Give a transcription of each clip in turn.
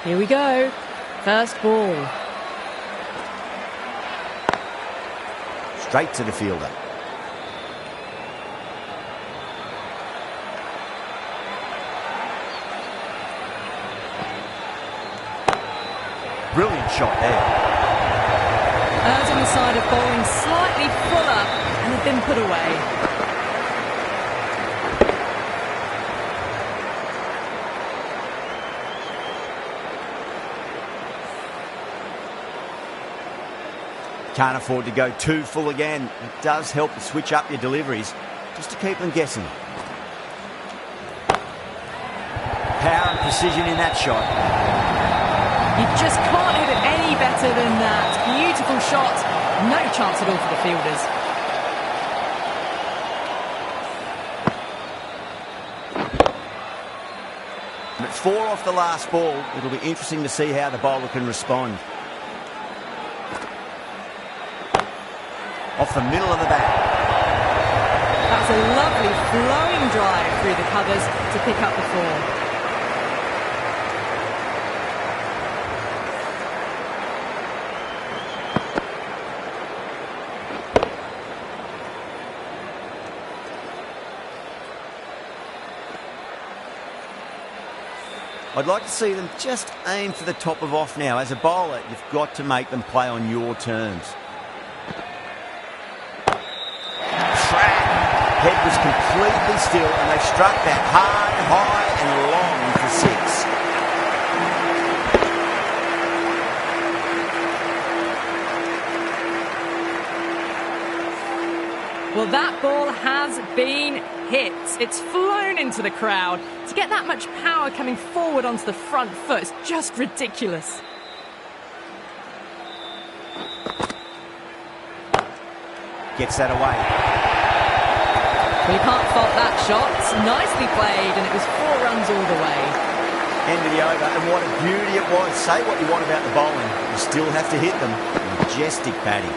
Here we go. First ball. Straight to the fielder. Brilliant shot there. Errs on the side of bowling slightly fuller and had been put away. Can't afford to go too full again. It does help to switch up your deliveries, just to keep them guessing. Power and precision in that shot. You just can't hit it any better than that. Beautiful shot. No chance at all for the fielders. At 4 off the last ball, it'll be interesting to see how the bowler can respond. Off the middle of the bat. That's a lovely flowing drive through the covers to pick up the 4. I'd like to see them just aim for the top of off now. As a bowler, you've got to make them play on your terms. Head was completely still and they struck that hard, high and long for 6. Well, that ball has been hit. It's flown into the crowd. To get that much power coming forward onto the front foot is just ridiculous. Gets that away. Well, you can't fault that shot. Nicely played, and it was 4 runs all the way. End of the over, and what a beauty it was. Say what you want about the bowling, you still have to hit them. Majestic batting.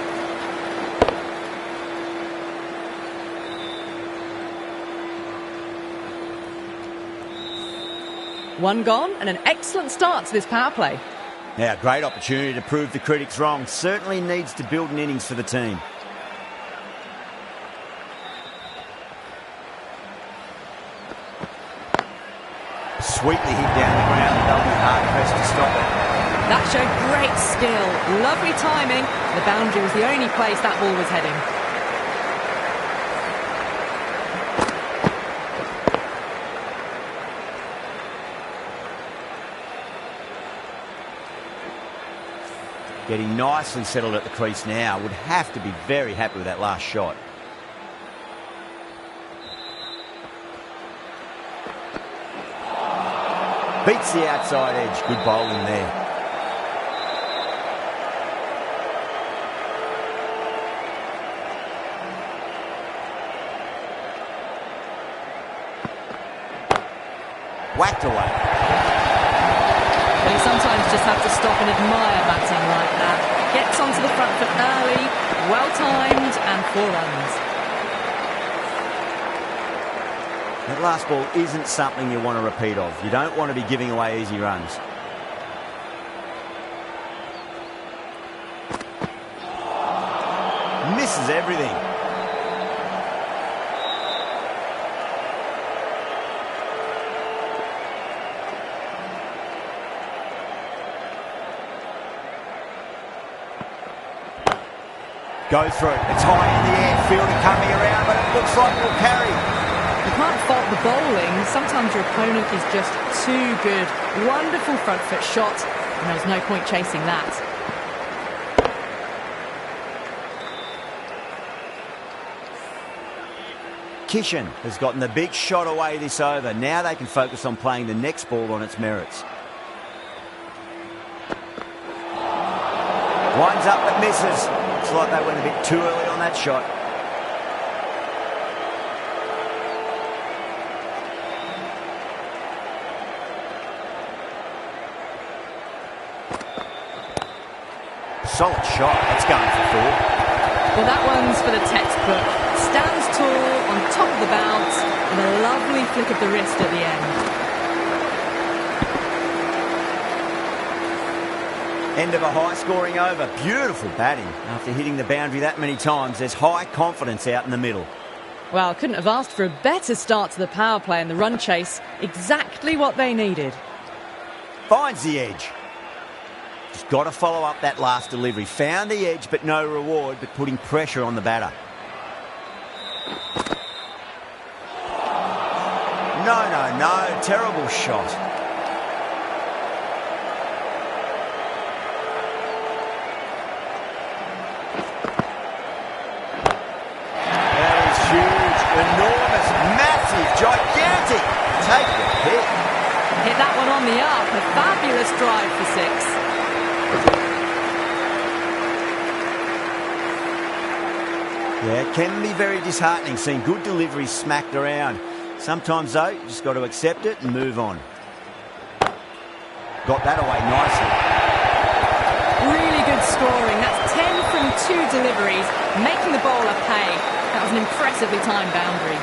One gone, and an excellent start to this power play. Now, great opportunity to prove the critics wrong. Certainly needs to build an innings for the team. Sweetly hit down the ground and they'll be hard pressed to stop it. That showed great skill. Lovely timing. The boundary was the only place that ball was heading. Getting nicely settled at the crease now. Would have to be very happy with that last shot. Beats the outside edge. Good bowling there. Whacked away. Well, you sometimes just have to stop and admire batting like that. Gets onto the front foot early, well timed, and 4 runs. That last ball isn't something you want to repeat of. You don't want to be giving away easy runs. Misses everything. Go through. It's high in the air. Fielder coming around, but it looks like it'll carry. You can't fault the bowling. Sometimes your opponent is just too good. Wonderful front foot shot, and there was no point chasing that. Kishan has gotten the big shot away this over. Now they can focus on playing the next ball on its merits. Winds up but misses. Looks like they went a bit too early on that shot. Solid shot. That's going for 4. Well, that one's for the textbook. Stands tall on top of the bounce and a lovely flick of the wrist at the end. End of a high-scoring over. Beautiful batting. After hitting the boundary that many times, there's high confidence out in the middle. Well, couldn't have asked for a better start to the power play and the run chase. Exactly what they needed. Finds the edge. Just got to follow up that last delivery. Found the edge, but no reward, but putting pressure on the batter. No. Terrible shot. That is huge, enormous, massive, gigantic. Take the hit. Hit that one on the up. A fabulous drive for six. Yeah, it can be very disheartening seeing good deliveries smacked around. Sometimes, though, you just got to accept it and move on. Got that away nicely. Really good scoring. That's 10 from 2 deliveries, making the bowler pay. That was an impressively timed boundary.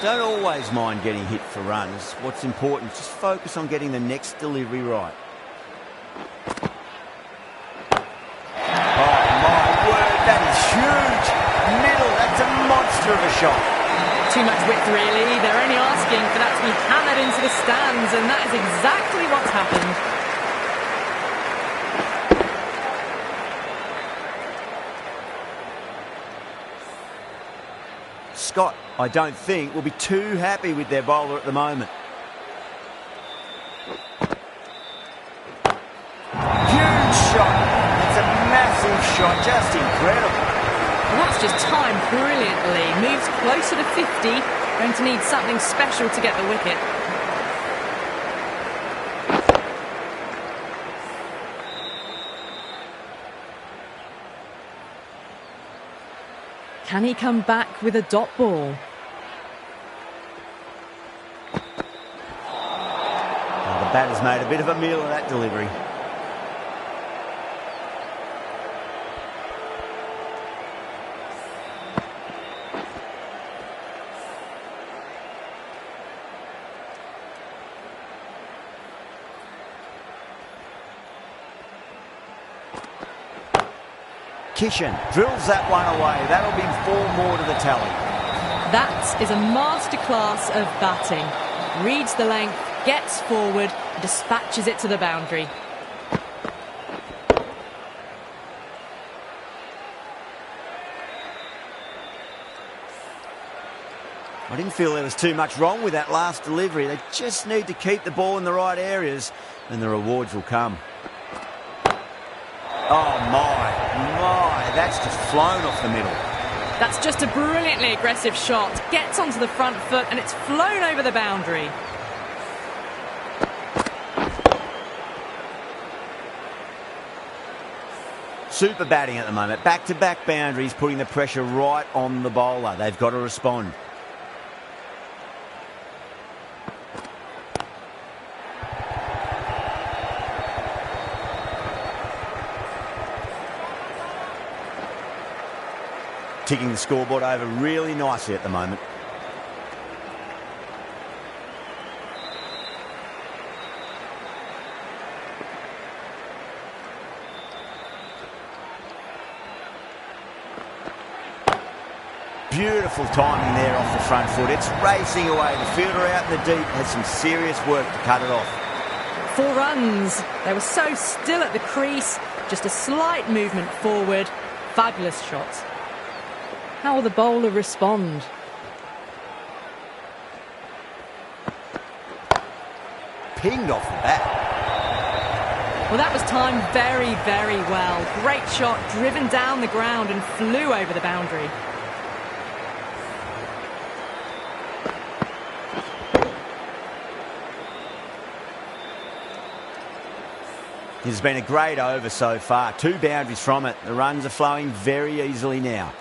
Don't always mind getting hit for runs. What's important is just focus on getting the next delivery right. That is huge. Middle, that's a monster of a shot. Too much width, really. They're only asking for that to be hammered into the stands, and that is exactly what's happened. Scott, I don't think, will be too happy with their bowler at the moment. Huge shot. Massive shot, just incredible. Well, that's just timed brilliantly. Moves closer to 50. Going to need something special to get the wicket. Can he come back with a dot ball? Well, the batter's made a bit of a meal of that delivery. Kishan drills that one away. That'll be 4 more to the tally. That is a masterclass of batting. Reads the length, gets forward, dispatches it to the boundary. I didn't feel there was too much wrong with that last delivery. They just need to keep the ball in the right areas and the rewards will come. Oh my, that's just flown off the middle. That's just a brilliantly aggressive shot. Gets onto the front foot and it's flown over the boundary. Super batting at the moment. Back-to-back boundaries, putting the pressure right on the bowler. They've got to respond. Ticking the scoreboard over really nicely at the moment. Beautiful timing there off the front foot. It's racing away. The fielder out in the deep has some serious work to cut it off. 4 runs. They were so still at the crease. Just a slight movement forward. Fabulous shot. How will the bowler respond? Pinged off the bat. Well, that was timed very, very well. Great shot, driven down the ground and flew over the boundary. It's been a great over so far. 2 boundaries from it. The runs are flowing very easily now.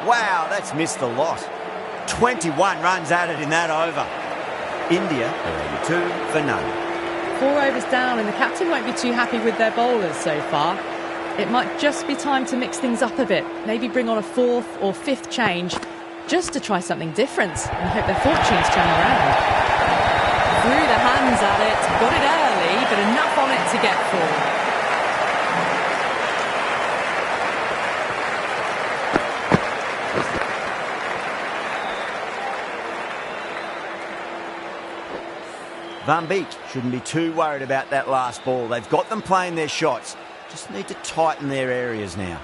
Wow, that's missed a lot. 21 runs added in that over. India are 82 for none. 4 overs down and the captain won't be too happy with their bowlers so far. It might just be time to mix things up a bit. Maybe bring on a fourth or fifth change just to try something different and hope their fortunes turn around. Threw the hands at it, got it early, but enough on it to get four. Van Beek shouldn't be too worried about that last ball. They've got them playing their shots. Just need to tighten their areas now.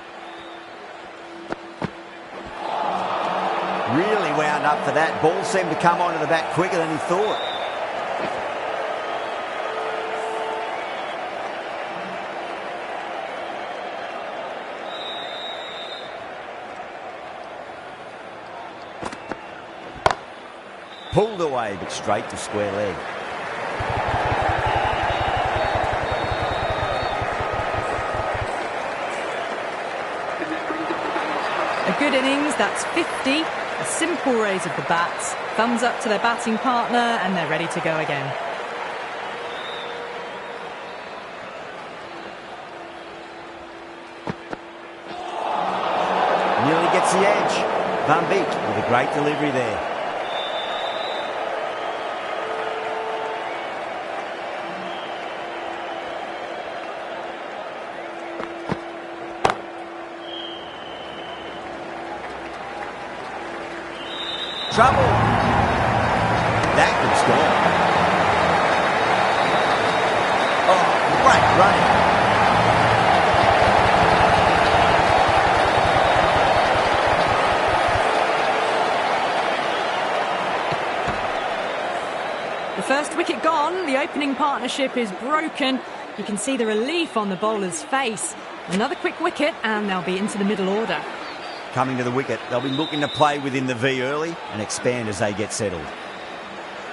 Really wound up for that. Ball seemed to come onto the bat quicker than he thought. Pulled away, but straight to square leg. A good innings, that's 50. A simple raise of the bats. Thumbs up to their batting partner and they're ready to go again. Nearly gets the edge. Van Beek with a great delivery there. Trouble. That one's gone. Oh, great running. The first wicket gone, the opening partnership is broken. You can see the relief on the bowler's face. Another quick wicket and they'll be into the middle order. Coming to the wicket, they'll be looking to play within the V early and expand as they get settled.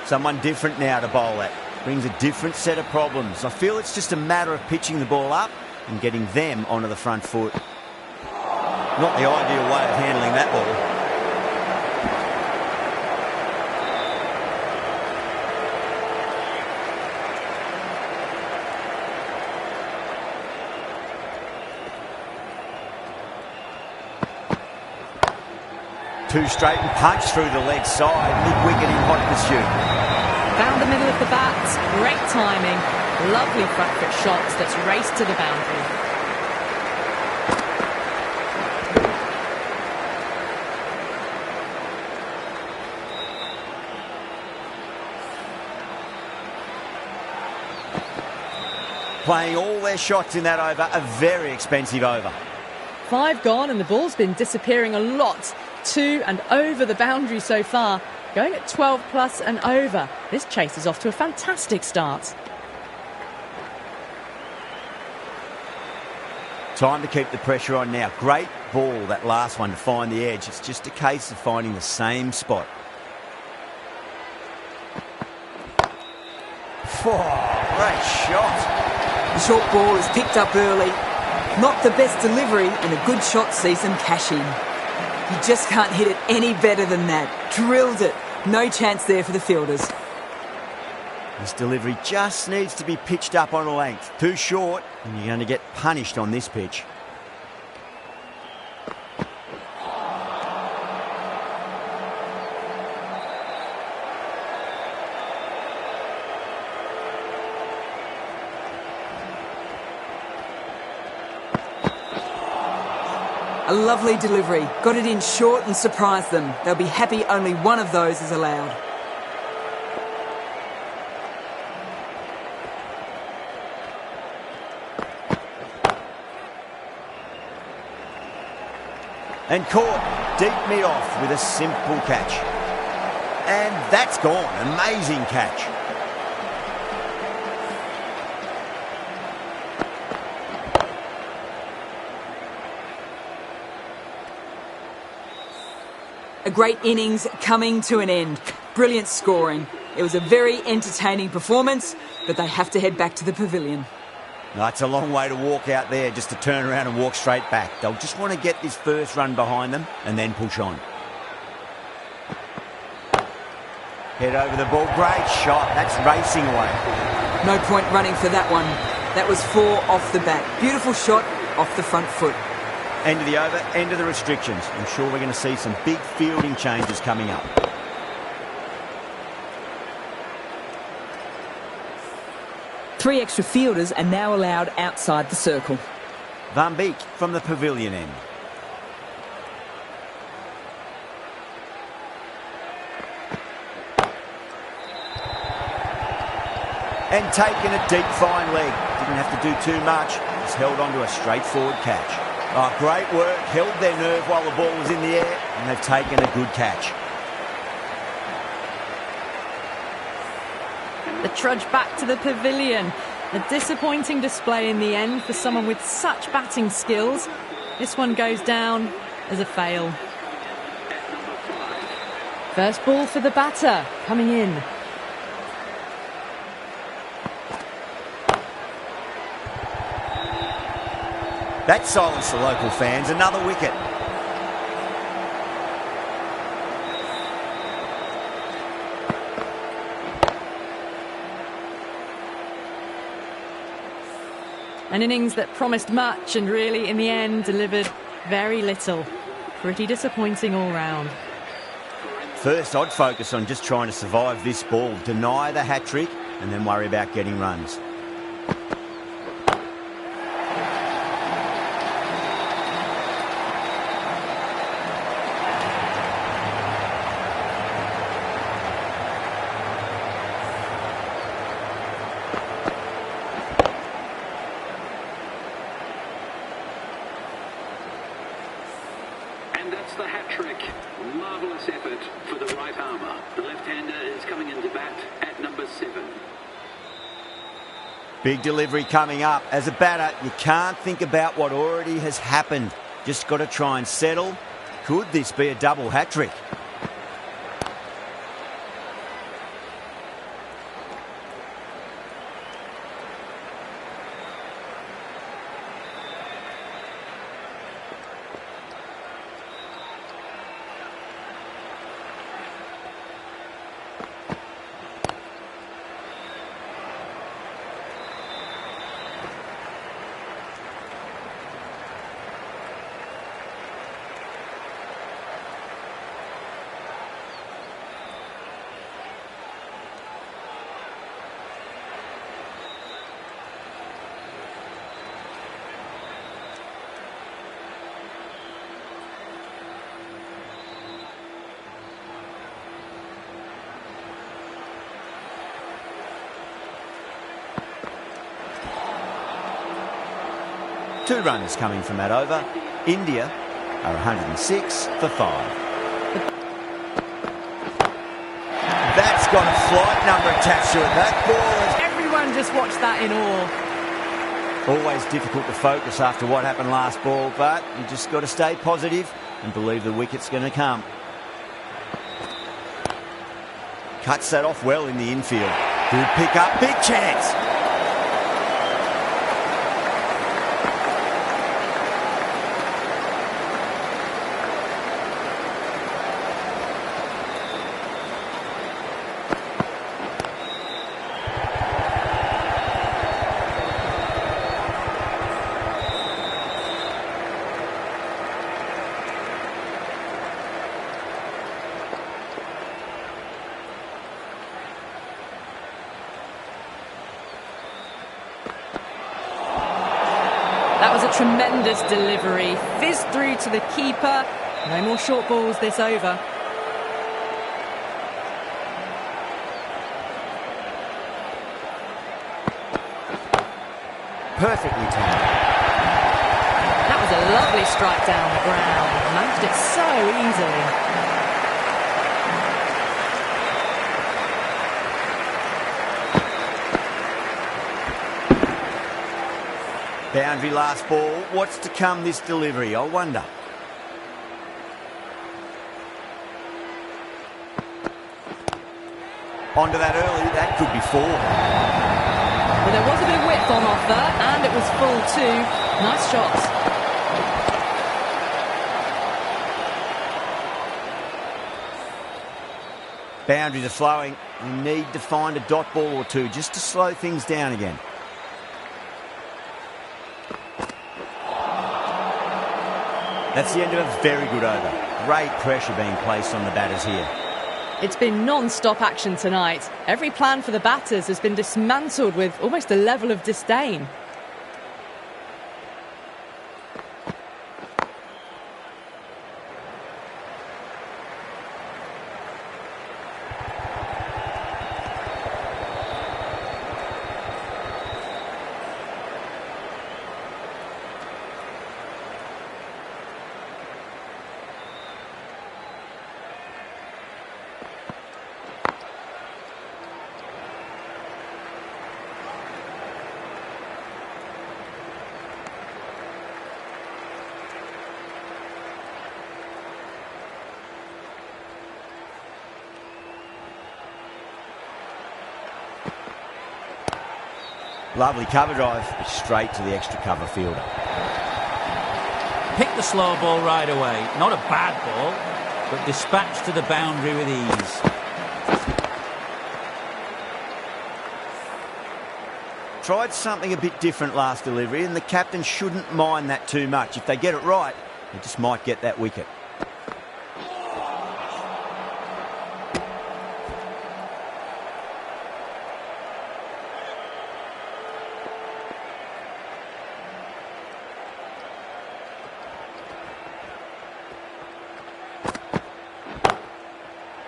Someone different now to bowl at. Brings a different set of problems. I feel it's just a matter of pitching the ball up and getting them onto the front foot. Not the ideal way of handling that ball. Two straight and punch through the leg side, mid-wicket in hot pursuit. Found the middle of the bat, great timing, lovely front foot shots that's raced to the boundary. Playing all their shots in that over, a very expensive over. 5 gone and the ball's been disappearing a lot. To and over the boundary so far, going at 12 plus and over. This chase is off to a fantastic start. Time to keep the pressure on now. Great ball, that last one, to find the edge. It's just a case of finding the same spot. Oh, great shot. The short ball is picked up early. Not the best delivery and a good shot sees them cash in. You just can't hit it any better than that. Drilled it. No chance there for the fielders. This delivery just needs to be pitched up on a length. Too short, and you're going to get punished on this pitch. A lovely delivery. Got it in short and surprised them. They'll be happy only one of those is allowed. And caught deep mid-off with a simple catch. And that's gone. Amazing catch. A great innings coming to an end. Brilliant scoring. It was a very entertaining performance, but they have to head back to the pavilion. No, it's a long way to walk out there just to turn around and walk straight back. They'll just want to get this first run behind them and then push on. Head over the ball. Great shot. That's racing away. No point running for that one. That was 4 off the bat. Beautiful shot, off the front foot. End of the over, end of the restrictions. I'm sure we're going to see some big fielding changes coming up. Three extra fielders are now allowed outside the circle. Van Beek from the pavilion end. And taken a deep fine leg. Didn't have to do too much. Just held on to a straightforward catch. Oh, great work. Held their nerve while the ball was in the air, and they've taken a good catch. The trudge back to the pavilion. A disappointing display in the end for someone with such batting skills. This one goes down as a fail. First ball for the batter, coming in. That silenced the local fans. Another wicket. An innings that promised much and really, in the end, delivered very little. Pretty disappointing all round. First, I'd focus on just trying to survive this ball, deny the hat-trick, and then worry about getting runs. And that's the hat-trick. Marvellous effort for the right armour. The left-hander is coming into bat at number 7. Big delivery coming up. As a batter, you can't think about what already has happened. Just got to try and settle. Could this be a double hat-trick? Two runners coming from that over. India are 106 for 5. That's got a flight number attached to it. That ball is... Everyone just watched that in awe. Always difficult to focus after what happened last ball, but you just got to stay positive and believe the wicket's going to come. Cuts that off well in the infield. Good pick up, big chance. That was a tremendous delivery. Fizzed through to the keeper. No more short balls this over. Perfectly timed. That was a lovely strike down the ground. Managed it so easily. Boundary last ball. What's to come this delivery, I wonder. Onto that early, that could be 4. Well, there was a bit of width on offer, and it was full too. Nice shots. Boundaries are flowing. We need to find a dot ball or two just to slow things down again. That's the end of a very good over. Great pressure being placed on the batters here. It's been non-stop action tonight. Every plan for the batters has been dismantled with almost a level of disdain. Lovely cover drive, straight to the extra cover fielder. Picked the slow ball right away. Not a bad ball, but dispatched to the boundary with ease. Tried something a bit different last delivery, and the captain shouldn't mind that too much. If they get it right, they just might get that wicket.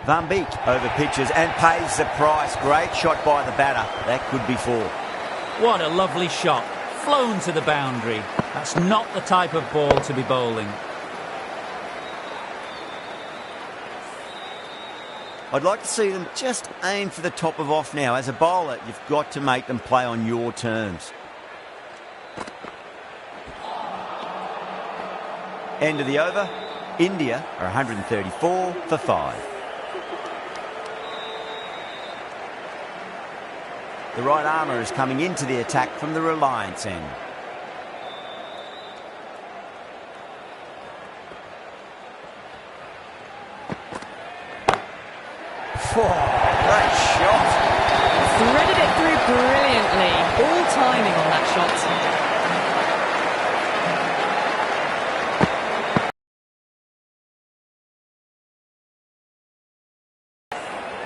Van Beek over pitches and pays the price. Great shot by the batter. That could be four. What a lovely shot. Flown to the boundary. That's not the type of ball to be bowling. I'd like to see them just aim for the top of off now. As a bowler, you've got to make them play on your terms. End of the over. India are 134 for 5. The right armour is coming into the attack from the Reliance end. Great shot. Threaded it through brilliantly. All timing on that shot.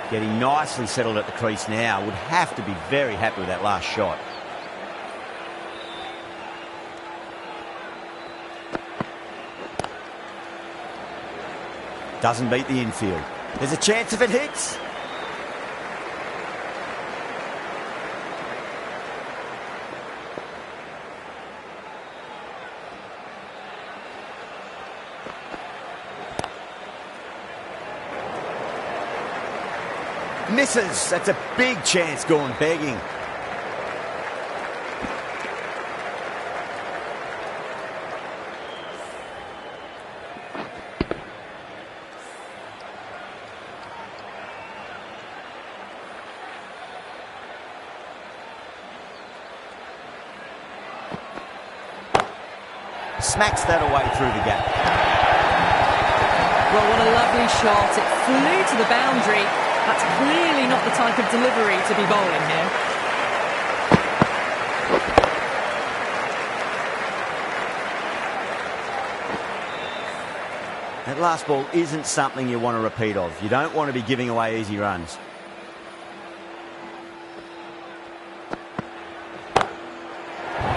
Getting nicely settled at the crease now. Would have to be very happy with that last shot. Doesn't beat the infield. There's a chance if it hits. Misses. That's a big chance going begging. Smacks that away through the gap. Well, what a lovely shot. It flew to the boundary. That's clearly not the type of delivery to be bowling here. That last ball isn't something you want to repeat of. You don't want to be giving away easy runs.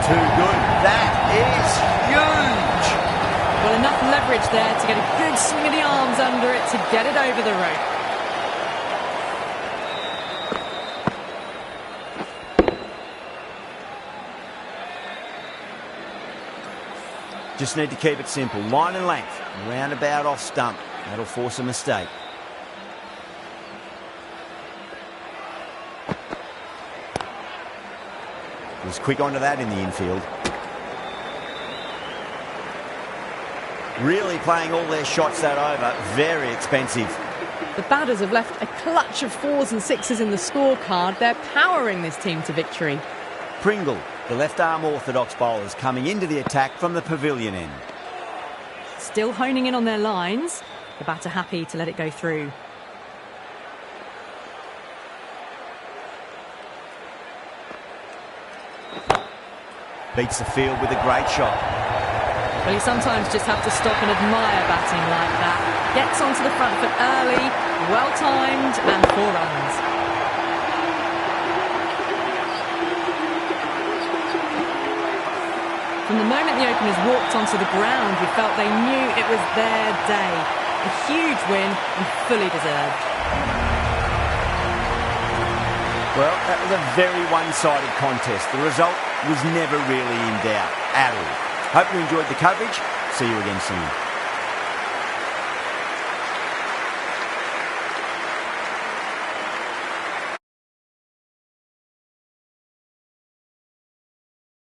Too good. That is huge. Well, enough leverage there to get a good swing of the arms under it to get it over the rope. Just need to keep it simple. Line and length. Roundabout off stump. That'll force a mistake. Was quick onto that in the infield. Really playing all their shots that over. Very expensive. The batters have left a clutch of 4s and 6s in the scorecard. They're powering this team to victory. Pringle, the left-arm orthodox bowlers, coming into the attack from the pavilion end. Still honing in on their lines. The batter happy to let it go through. Beats the field with a great shot. Well, you sometimes just have to stop and admire batting like that. Gets onto the front foot early, well-timed, and 4 runs. From the moment the openers walked onto the ground, we felt they knew it was their day. A huge win and fully deserved. Well, that was a very one-sided contest. The result was never really in doubt at all. Hope you enjoyed the coverage. See you again soon.